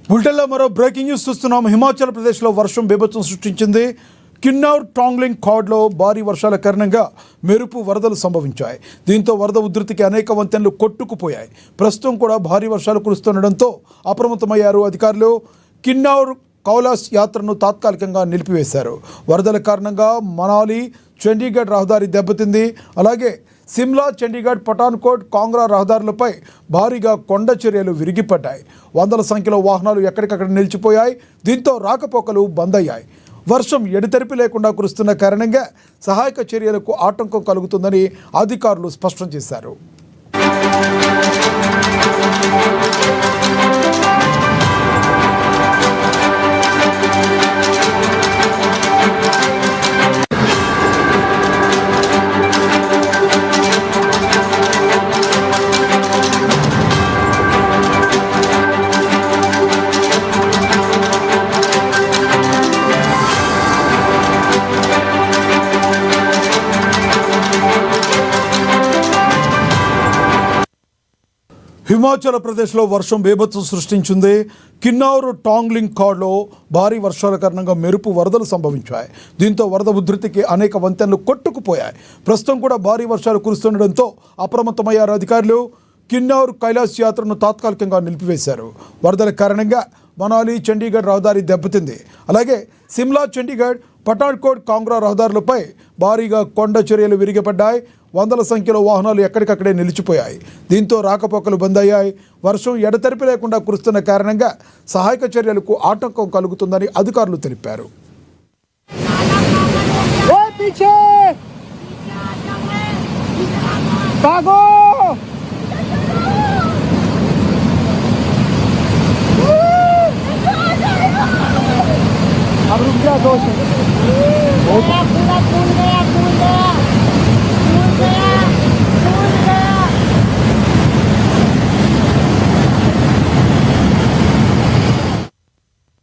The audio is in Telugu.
బులెటిన్లో మరో బ్రేకింగ్ న్యూస్ చూస్తున్నాం. హిమాచల్ ప్రదేశ్లో వర్షం బీభత్సం సృష్టించింది. కిన్నౌర్ టాంగ్లింగ్ కార్డ్లో భారీ వర్షాల కారణంగా మెరుపు వరదలు సంభవించాయి. దీంతో వరద ఉధృతికి అనేక వంతెనలు కొట్టుకుపోయాయి. ప్రస్తుతం కూడా భారీ వర్షాలు కురుస్తుండడంతో అప్రమత్తమయ్యారు అధికారులు. కిన్నౌర్ కైలాస్ యాత్రను తాత్కాలికంగా నిలిపివేశారు. వరదల కారణంగా మనాలి చండీగఢ్ రహదారి దెబ్బతింది. అలాగే సిమ్లా చండీగఢ్ పఠాన్కోట్ కాంగ్రా రహదారులపై భారీగా కొండ చర్యలు విరిగిపడ్డాయి. వందల సంఖ్యలో వాహనాలు ఎక్కడికక్కడ నిలిచిపోయాయి. దీంతో రాకపోకలు బంద్ అయ్యాయి. వర్షం ఎడతెరిపి లేకుండా కురుస్తున్న కారణంగా సహాయక చర్యలకు ఆటంకం కలుగుతుందని అధికారులు స్పష్టం చేశారు. హిమాచల్ ప్రదేశ్లో వర్షం బీభత్సం సృష్టించింది. కిన్నౌర్ టాంగ్లింగ్ కార్డ్లో భారీ వర్షాల కారణంగా మెరుపు వరదలు సంభవించాయి. దీంతో వరద ఉధృతికి అనేక వంతెనలు కొట్టుకుపోయాయి. ప్రస్తుతం కూడా భారీ వర్షాలు కురుస్తుండడంతో అప్రమత్తమయ్యారు అధికారులు. కిన్నౌర్ కైలాస్ యాత్రను తాత్కాలికంగా నిలిపివేశారు. వరదల కారణంగా మనాలి చండీగఢ్ రహదారి దెబ్బతింది. అలాగే సిమ్లా చండీగఢ్ పఠాన్కోట్ కాంగ్రా రహదారులపై భారీగా కొండ చర్యలు విరిగిపడ్డాయి. వందల సంఖ్యలో వాహనాలు ఎక్కడికక్కడే నిలిచిపోయాయి. దీంతో రాకపోకలు బంద్ అయ్యాయి. వర్షం ఎడతెరిపి లేకుండా కురుస్తున్న కారణంగా సహాయక చర్యలకు ఆటంకం కలుగుతుందని అధికారులు తెలిపారు. अब रुक जा 2 सेकंड।